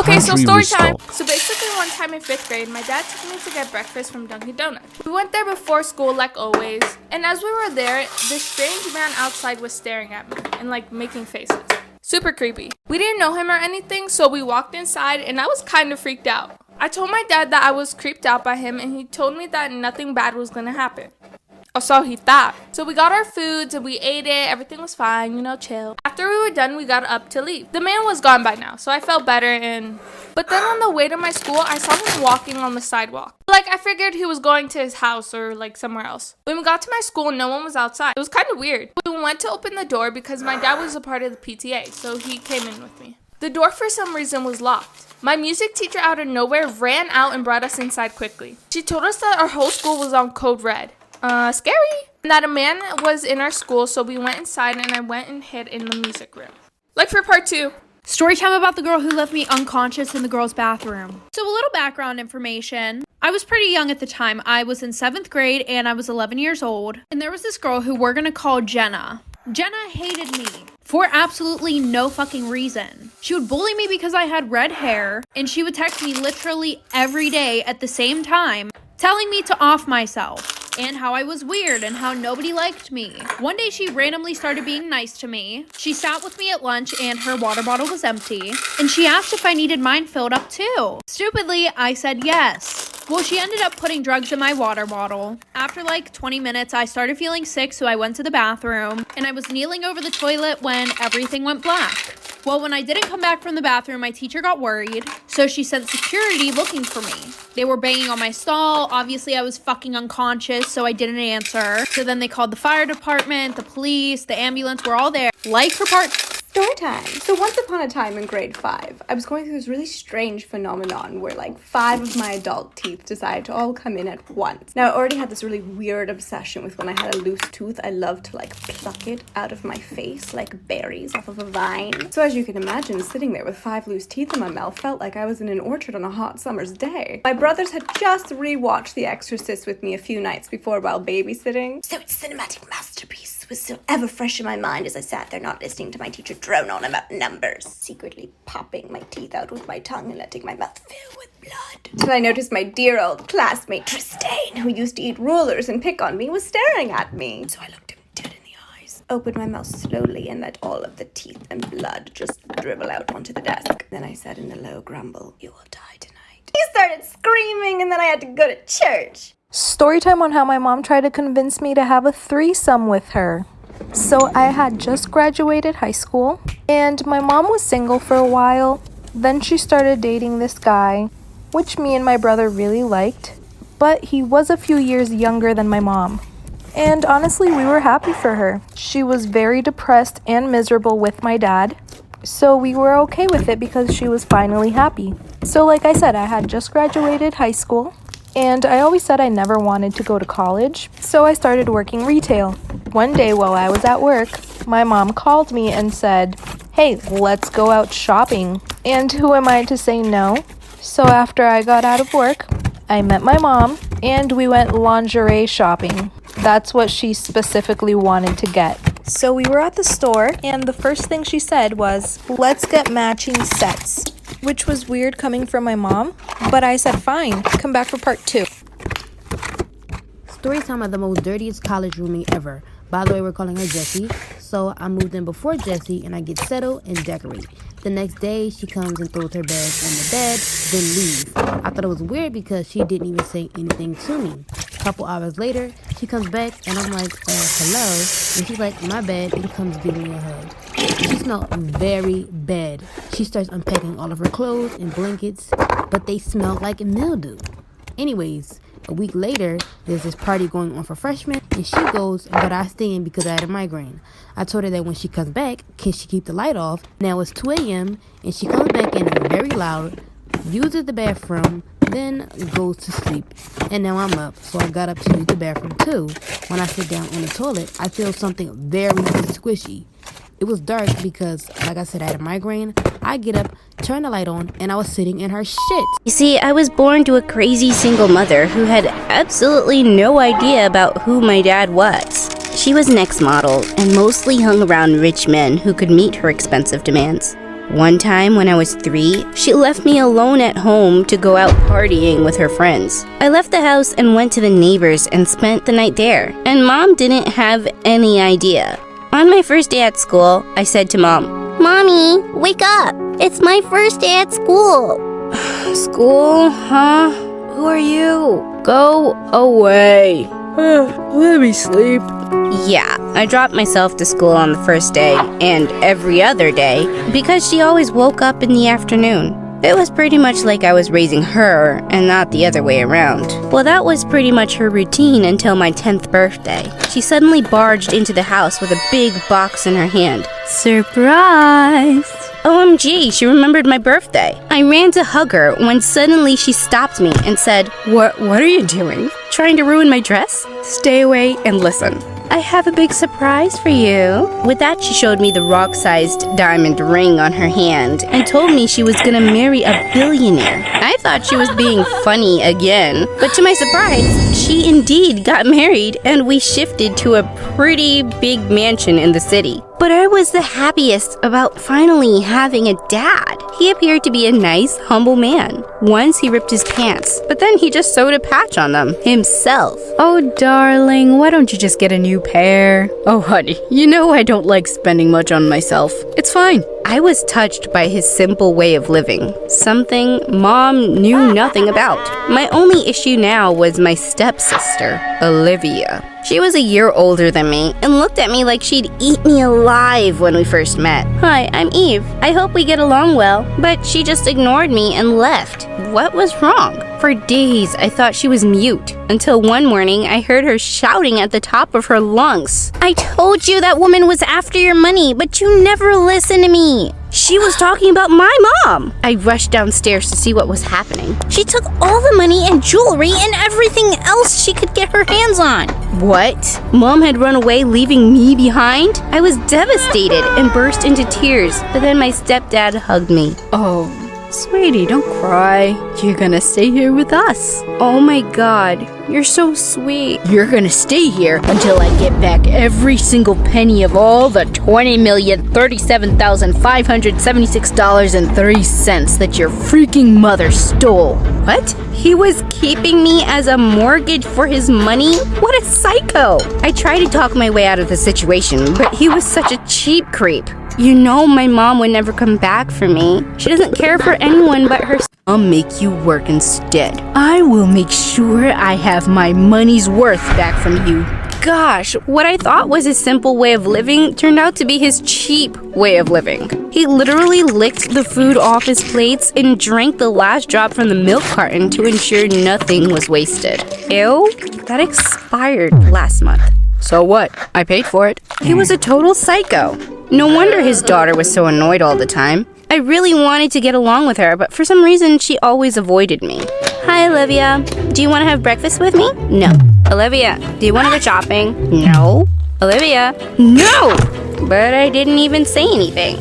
Okay, so story time. Restock. So basically one time in 5th grade, my dad took me to get breakfast from Dunkin' Donuts. We went there before school like always, and as we were there, this strange man outside was staring at me and like making faces. Super creepy. We didn't know him or anything, so we walked inside and I was kind of freaked out. I told my dad that I was creeped out by him and he told me that nothing bad was gonna happen. Or so he thought. So we got our foods and we ate it. Everything was fine, chill. After we were done, we got up to leave. The man was gone by now, so I felt better But then on the way to my school, I saw him walking on the sidewalk. Like, I figured he was going to his house or like somewhere else. When we got to my school, no one was outside. It was kind of weird. We went to open the door because my dad was a part of the PTA, so he came in with me. The door for some reason was locked. My music teacher out of nowhere ran out and brought us inside quickly. She told us that our whole school was on code red. Scary. And that a man was in our school, so we went inside and I went and hid in the music room. Like for part 2. Story time about the girl who left me unconscious in the girls' bathroom. So a little background information. I was pretty young at the time. I was in 7th grade and I was 11 years old. And there was this girl who we're gonna call Jenna. Jenna hated me for absolutely no fucking reason. She would bully me because I had red hair, and she would text me literally every day at the same time, telling me to off myself and how I was weird and how nobody liked me. One day she randomly started being nice to me. She sat with me at lunch and her water bottle was empty, and she asked if I needed mine filled up too. Stupidly, I said yes. Well, she ended up putting drugs in my water bottle. After like 20 minutes, I started feeling sick, so I went to the bathroom, and I was kneeling over the toilet when everything went black. Well, when I didn't come back from the bathroom, my teacher got worried, so she sent security looking for me. They were banging on my stall. Obviously, I was fucking unconscious, so I didn't answer. So then they called the fire department, the police, the ambulance, were all there. Like for part Storytime. So once upon a time in grade 5, I was going through this really strange phenomenon where like 5 of my adult teeth decided to all come in at once. Now I already had this really weird obsession with when I had a loose tooth, I loved to like pluck it out of my face like berries off of a vine. So as you can imagine, sitting there with 5 loose teeth in my mouth felt like I was in an orchard on a hot summer's day. My brothers had just rewatched The Exorcist with me a few nights before while babysitting, so its cinematic masterpiece was still ever fresh in my mind as I sat there not listening to my teacher drone on about numbers, secretly popping my teeth out with my tongue and letting my mouth fill with blood. Till I noticed my dear old classmate Tristane, who used to eat rulers and pick on me, was staring at me. So I looked him dead in the eyes, opened my mouth slowly, and let all of the teeth and blood just dribble out onto the desk. Then I said in a low grumble, "You will die tonight." He started screaming, and then I had to go to church. Storytime on how my mom tried to convince me to have a threesome with her. So I had just graduated high school, and my mom was single for a while. Then she started dating this guy, which me and my brother really liked, but he was a few years younger than my mom. And honestly, we were happy for her. She was very depressed and miserable with my dad, so we were okay with it because she was finally happy. So like I said, I had just graduated high school, and I always said I never wanted to go to college, so I started working retail. One day while I was at work, my mom called me and said, "Hey, let's go out shopping." And who am I to say no? So after I got out of work, I met my mom and we went lingerie shopping. That's what she specifically wanted to get. So we were at the store, and the first thing she said was, "Let's get matching sets." Which was weird coming from my mom, but I said fine, come back for part 2. Storytime of the most dirtiest college roommate ever. By the way, we're calling her Jessie. So I moved in before Jessie and I get settled and decorate. The next day, she comes and throws her bags on the bed, then leaves. I thought it was weird because she didn't even say anything to me. A couple hours later, she comes back and I'm like, hello? And she's like, my bad, and comes giving me a hug. She smelled very bad. She starts unpacking all of her clothes and blankets, but they smell like mildew. Anyways, a week later, there's this party going on for freshmen, and she goes, but I stay in because I had a migraine. I told her that when she comes back, can she keep the light off? Now it's 2 a.m., and she comes back in very loud, uses the bathroom, then goes to sleep. And now I'm up, so I got up to use the bathroom too. When I sit down on the toilet, I feel something very squishy. It was dark because, like I said, I had a migraine. I get up, turn the light on, and I was sitting in her shit. You see, I was born to a crazy single mother who had absolutely no idea about who my dad was. She was an ex-model and mostly hung around rich men who could meet her expensive demands. One time when I was 3, she left me alone at home to go out partying with her friends. I left the house and went to the neighbors and spent the night there, and Mom didn't have any idea. On my first day at school, I said to Mom, "Mommy, wake up! It's my first day at school." "School, huh? Who are you? Go away." "Let me sleep." Yeah, I dropped myself to school on the first day and every other day because she always woke up in the afternoon. It was pretty much like I was raising her and not the other way around. Well, that was pretty much her routine until my 10th birthday. She suddenly barged into the house with a big box in her hand. Surprise! OMG, she remembered my birthday. I ran to hug her when suddenly she stopped me and said, What are you doing? Trying to ruin my dress? Stay away and listen. I have a big surprise for you." With that, she showed me the rock-sized diamond ring on her hand and told me she was gonna marry a billionaire. I thought she was being funny again, but to my surprise, she indeed got married and we shifted to a pretty big mansion in the city. But I was the happiest about finally having a dad. He appeared to be a nice, humble man. Once he ripped his pants, but then he just sewed a patch on them himself. "Oh, darling, why don't you just get a new pair?" "Oh, honey, you know I don't like spending much on myself. It's fine." I was touched by his simple way of living, something Mom knew nothing about. My only issue now was my stepsister, Olivia. She was a year older than me and looked at me like she'd eat me alive when we first met. "Hi, I'm Eve. I hope we get along well." But she just ignored me and left. What was wrong? For days, I thought she was mute, until one morning I heard her shouting at the top of her lungs. "I told you that woman was after your money, but you never listened to me. She was talking about my mom." I rushed downstairs to see what was happening. She took all the money and jewelry and everything else she could get her hands on. What? Mom had run away, leaving me behind? I was devastated and burst into tears, but then my stepdad hugged me. "Oh, sweetie, don't cry. You're gonna stay here with us." "Oh my God, you're so sweet." "You're gonna stay here until I get back every single penny of all the $20,037,576.30 that your freaking mother stole." What? He was keeping me as a mortgage for his money? What a psycho! I tried to talk my way out of the situation, but he was such a cheap creep. You know my mom would never come back for me. She doesn't care for anyone but herself. "I'll make you work instead. I will make sure I have my money's worth back from you." Gosh, what I thought was his simple way of living turned out to be his cheap way of living. He literally licked the food off his plates and drank the last drop from the milk carton to ensure nothing was wasted. Ew, that expired last month. So what? I paid for it. He was a total psycho. No wonder his daughter was so annoyed all the time. I really wanted to get along with her, but for some reason she always avoided me. "Hi, Olivia. Do you want to have breakfast with me?" "No." "Olivia, do you want to go shopping?" "No." "Olivia, no!" But I didn't even say anything.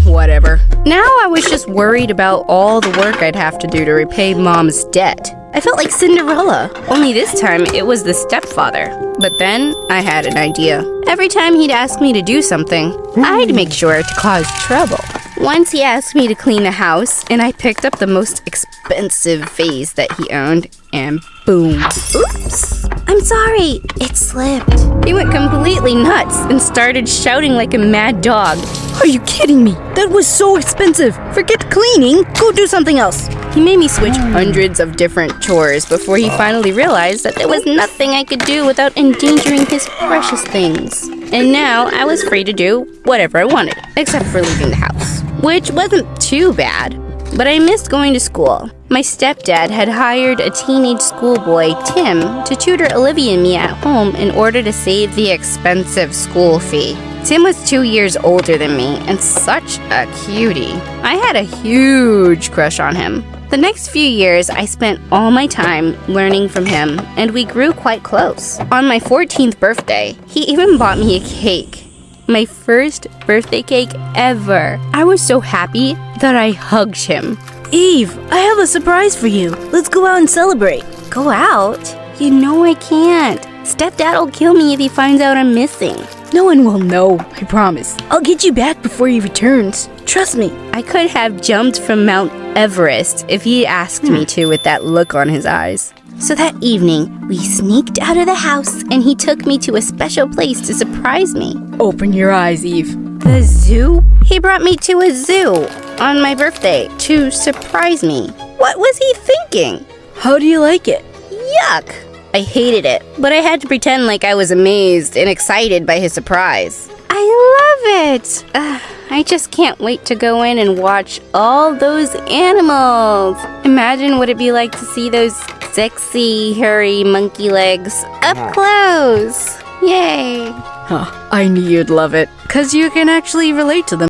Whatever. Now I was just worried about all the work I'd have to do to repay Mom's debt. I felt like Cinderella, only this time it was the stepfather. But then I had an idea. Every time he'd ask me to do something, I'd make sure to cause trouble. Once he asked me to clean the house, and I picked up the most expensive vase that he owned, and boom. Oops! I'm sorry, it slipped. He went completely nuts and started shouting like a mad dog. "Are you kidding me? That was so expensive. Forget cleaning, go do something else." He made me switch hundreds of different chores before he finally realized that there was nothing I could do without endangering his precious things. And now I was free to do whatever I wanted, except for leaving the house. Which wasn't too bad, but I missed going to school. My stepdad had hired a teenage schoolboy, Tim, to tutor Olivia and me at home in order to save the expensive school fee. Tim was 2 years older than me and such a cutie. I had a huge crush on him. The next few years, I spent all my time learning from him, and we grew quite close. On my 14th birthday, he even bought me a cake. My first birthday cake ever. I was so happy that I hugged him. "Eve, I have a surprise for you. Let's go out and celebrate." "Go out? You know I can't. Stepdad'll kill me if he finds out I'm missing." "No one will know, I promise. I'll get you back before he returns. Trust me, I could have jumped from Mount Everest if he asked me to with that look on his eyes. So that evening, we sneaked out of the house and he took me to a special place to surprise me. Open your eyes, Eve. The zoo? He brought me to a zoo on my birthday to surprise me. What was he thinking? How do you like it? Yuck! I hated it, but I had to pretend like I was amazed and excited by his surprise. I love it! I just can't wait to go in and watch all those animals. Imagine what it'd be like to see those sexy, hairy monkey legs up close. Yay! Huh, I knew you'd love it, 'cause you can actually relate to them.